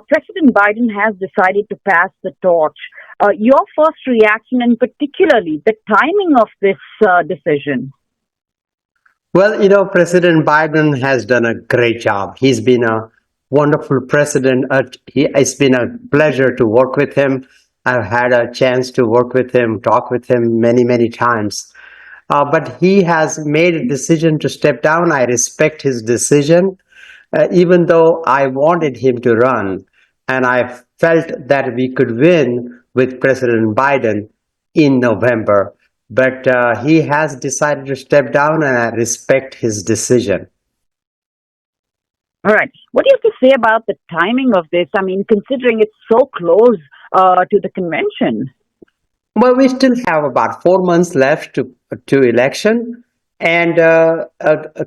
President Biden has decided to pass the torch. Your first reaction, and particularly the timing of this decision? Well, President Biden has done a great job. He's been a wonderful president. It's been a pleasure to work with him. I've had a chance to work with him, talk with him many, many times. But he has made a decision to step down. I respect his decision, even though I wanted him to run. And I felt that we could win with President Biden in November. But he has decided to step down, and I respect his decision. All right. What do you have to say about the timing of this? I mean, considering it's so close to the convention. Well, we still have about 4 months left to election, and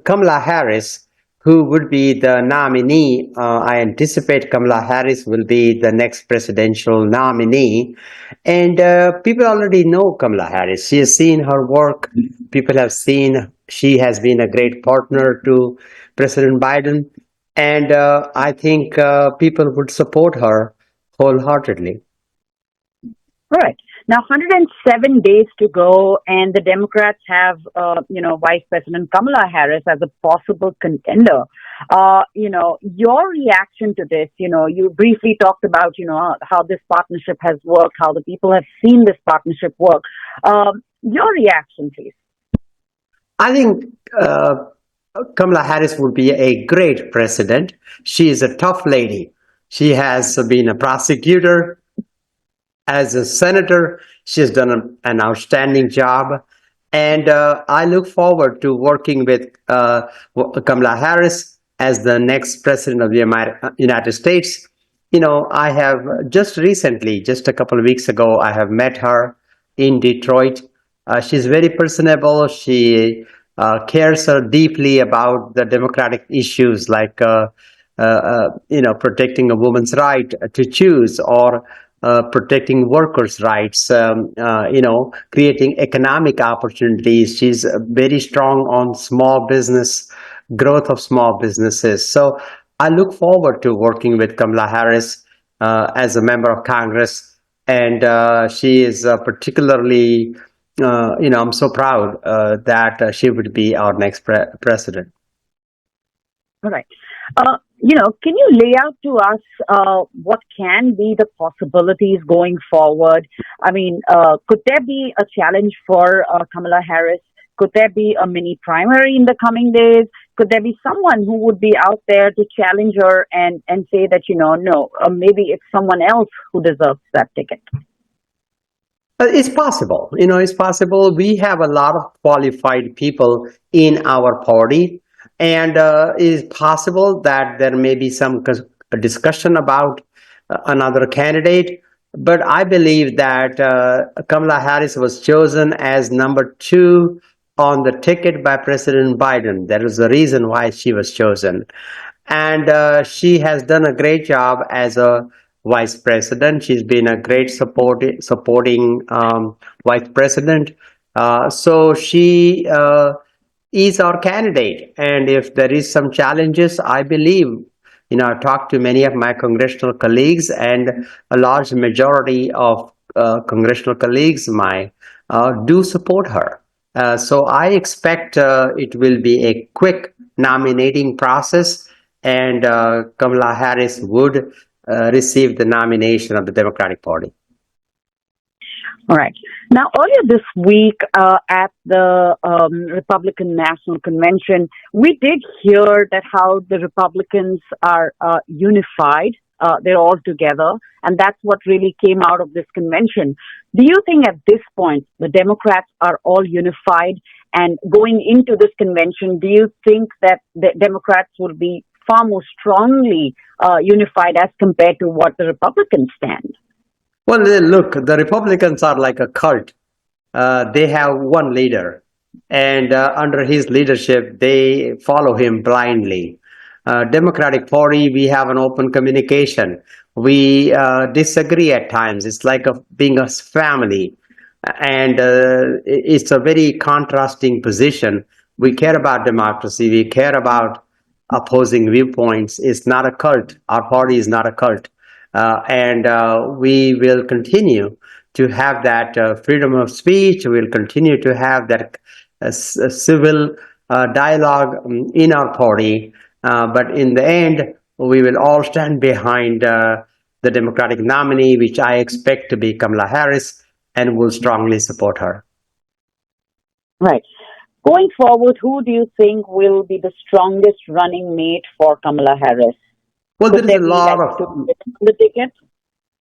Kamala Harris, who would be the nominee, I anticipate Kamala Harris will be the next presidential nominee, and people already know Kamala Harris. She has seen her work. People have seen she has been a great partner to President Biden, and I think people would support her wholeheartedly. All right. Now, 107 days to go, and the Democrats have, Vice President Kamala Harris as a possible contender. Your reaction to this, you briefly talked about, how this partnership has worked, how the people have seen this partnership work. Your reaction, please. I think Kamala Harris would be a great president. She is a tough lady. She has been a prosecutor. As a senator, she has done an outstanding job. And I look forward to working with Kamala Harris as the next president of the United States. I have just recently, just a couple of weeks ago, I have met her in Detroit. She's very personable. She cares so deeply about the democratic issues like, protecting a woman's right to choose, or protecting workers' rights, creating economic opportunities. She's very strong on small business, growth of small businesses. So I look forward to working with Kamala Harris as a member of Congress. And she is particularly, I'm so proud that she would be our next president. All right. Can you lay out to us what can be the possibilities going forward? I mean, could there be a challenge for Kamala Harris? Could there be a mini primary in the coming days? Could there be someone who would be out there to challenge her and say that, no, maybe it's someone else who deserves that ticket? It's possible. It's possible. We have a lot of qualified people in our party. And it is possible that there may be some discussion about another candidate. But I believe that Kamala Harris was chosen as number 2 on the ticket by President Biden. That is the reason why she was chosen. And she has done a great job as a vice president. She's been a great supporting vice president. So she is our candidate. And if there is some challenges, I believe, I've talked to many of my congressional colleagues, and a large majority of congressional colleagues do support her. So I expect it will be a quick nominating process, and Kamala Harris would receive the nomination of the Democratic Party. All right. Now, earlier this week at the Republican National Convention, we did hear that how the Republicans are unified. They're all together. And that's what really came out of this convention. Do you think at this point the Democrats are all unified? And going into this convention, do you think that the Democrats will be far more strongly unified as compared to what the Republicans stand? Well, look, the Republicans are like a cult. They have one leader, and under his leadership, they follow him blindly. Democratic Party, we have an open communication. We disagree at times. It's like being a family, and it's a very contrasting position. We care about democracy. We care about opposing viewpoints. It's not a cult. Our party is not a cult. and we will continue to have that freedom of speech. We'll continue to have that civil dialogue in our party. But in the end, we will all stand behind the Democratic nominee, which I expect to be Kamala Harris, and will strongly support her. Right. Going forward, who do you think will be the strongest running mate for Kamala Harris? Well, Could there is there a be lot like of the ticket?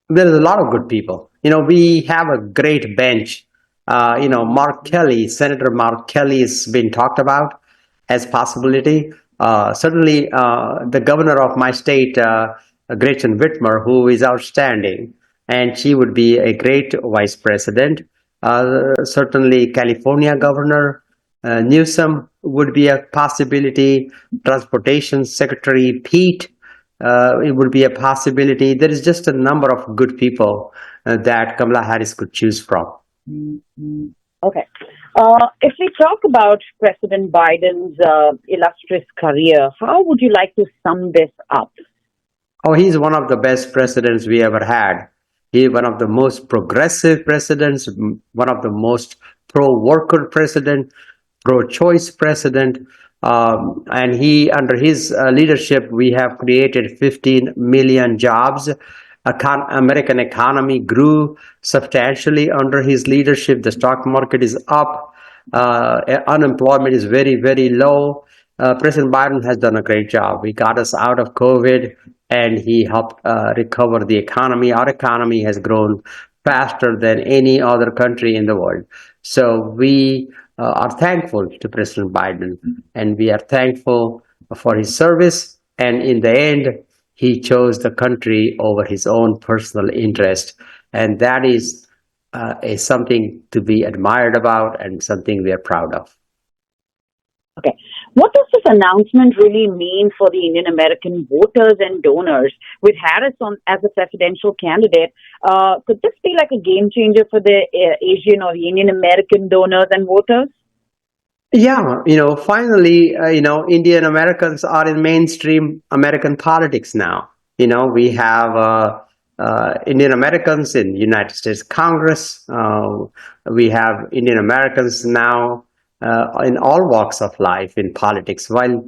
there is a lot of good people. We have a great bench. Mark Kelly, Senator Mark Kelly has been talked about as possibility. Certainly, the governor of my state, Gretchen Whitmer, who is outstanding, and she would be a great vice president. Certainly, California Governor Newsom would be a possibility. Transportation Secretary Pete, it would be a possibility. There is just a number of good people that Kamala Harris could choose from. Okay. If we talk about President Biden's illustrious career, how would you like to sum this up? Oh, he's one of the best presidents we ever had. He's one of the most progressive presidents, one of the most pro-worker president, pro-choice president. And under his leadership, we have created 15 million jobs. American economy grew substantially under his leadership. The stock market is up. Unemployment is very, very low. President Biden has done a great job. He got us out of COVID, and he helped recover the economy. Our economy has grown faster than any other country in the world. So we are thankful to President Biden, and we are thankful for his service. And in the end, he chose the country over his own personal interest. And that is something to be admired about and something we are proud of. Okay. What does this announcement really mean for the Indian American voters and donors? With Harris as a presidential candidate, could this be like a game changer for the Asian or Indian American donors and voters? Yeah, finally, Indian Americans are in mainstream American politics now. We have Indian Americans in United States Congress. We have Indian Americans now in all walks of life in politics. While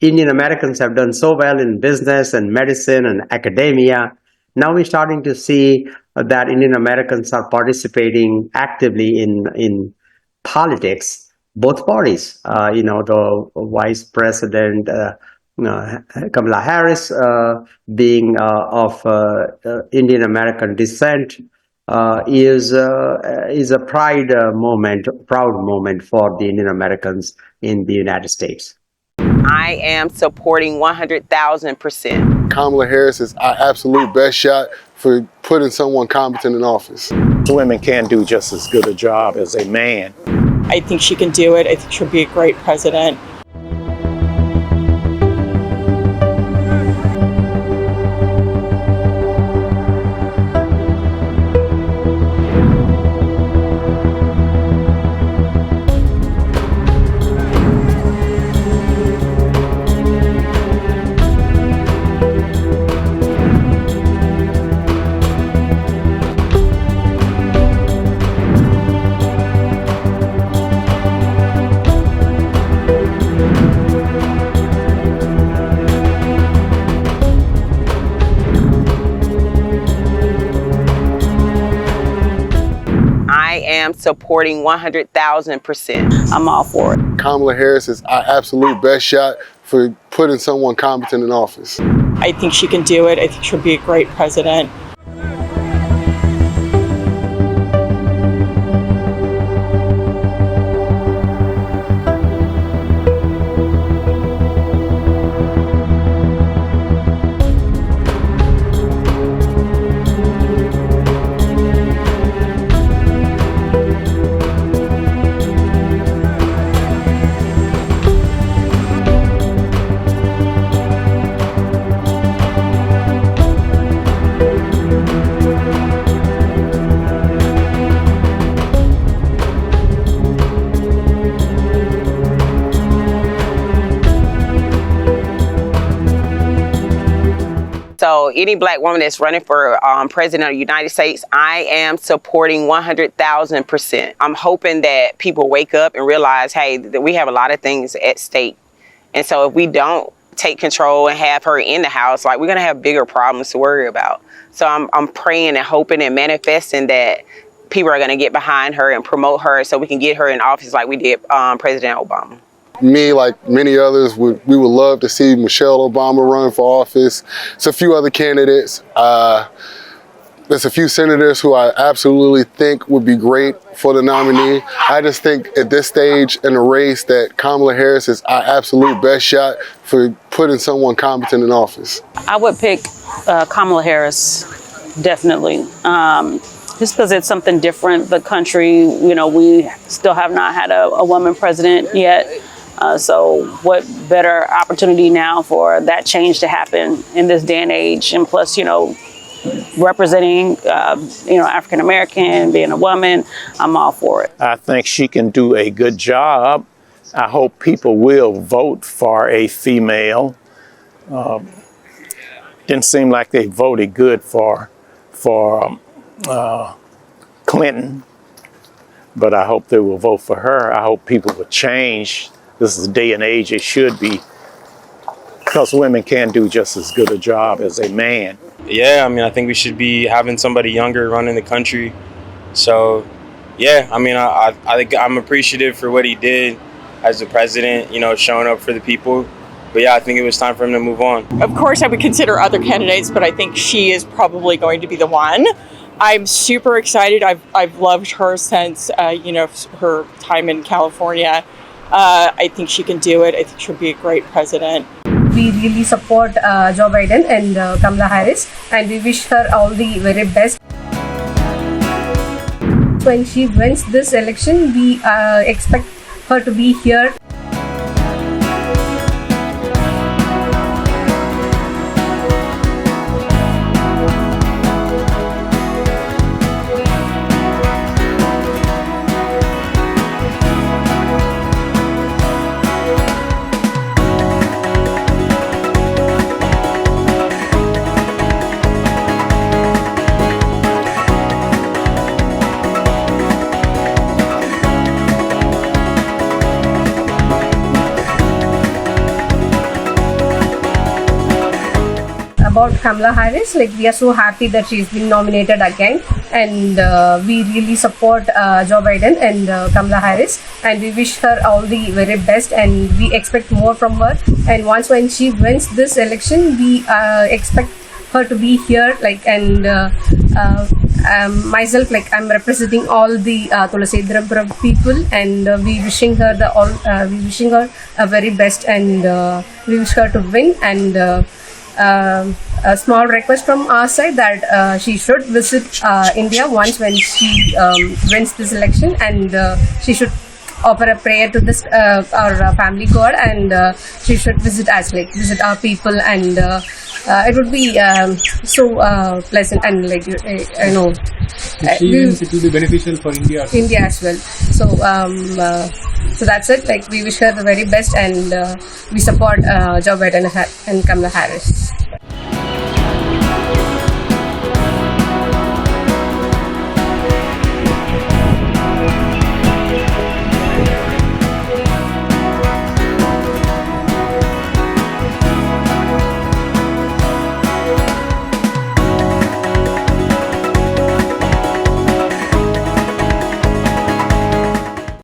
Indian Americans have done so well in business and medicine and academia, now we're starting to see that Indian Americans are participating actively in politics. Both parties, the Vice President Kamala Harris being of Indian American descent is a proud moment for the Indian Americans in the United States. I am supporting 100,000%. Kamala Harris is our absolute best shot for putting someone competent in office. Women can do just as good a job as a man. I think she can do it. I think she'll be a great president. I am supporting 100,000%. I'm all for it. Kamala Harris is our absolute best shot for putting someone competent in office. I think she can do it. I think she'll be a great president. So any black woman that's running for president of the United States, I am supporting 100,000%. I'm hoping that people wake up and realize, hey, that we have a lot of things at stake. And so if we don't take control and have her in the House, like, we're going to have bigger problems to worry about. So I'm praying and hoping and manifesting that people are going to get behind her and promote her so we can get her in office like we did President Obama. Me, like many others, we would love to see Michelle Obama run for office. It's a few other candidates. There's a few senators who I absolutely think would be great for the nominee. I just think at this stage in the race that Kamala Harris is our absolute best shot for putting someone competent in office. I would pick Kamala Harris, definitely. Just because it's something different. The country, you know, we still have not had a woman president yet. So what better opportunity now for that change to happen in this day and age? And plus, you know, representing, African American, being a woman, I'm all for it. I think she can do a good job. I hope people will vote for a female. Didn't seem like they voted good for Clinton, but I hope they will vote for her. I hope people will change. This is the day and age it should be, because women can do just as good a job as a man. Yeah, I mean, I think we should be having somebody younger running the country. So, yeah, I mean, I think I'm appreciative for what he did as the president, you know, showing up for the people. But yeah, I think it was time for him to move on. Of course, I would consider other candidates, but I think she is probably going to be the one. I'm super excited. I've loved her since, her time in California. I think she can do it. I think she'll be a great president. We really support Joe Biden and Kamala Harris, and we wish her all the very best. When she wins this election, we expect her to be here. About Kamala Harris, like, we are so happy that she's been nominated again, and we really support Joe Biden and Kamala Harris, and we wish her all the very best, and we expect more from her. And once when she wins this election, we expect her to be here, like, and myself, like, I'm representing all the Tulasedrapuram people, and we wishing her a very best, and we wish her to win. And a small request from our side that she should visit India once when she wins this election, and she should offer a prayer to this our family god, and she should visit us, like, visit our people, and it would be so pleasant, and like, I know it will be beneficial for India as well. So so that's it. Like, we wish her the very best, and we support Joe Biden and Kamala Harris.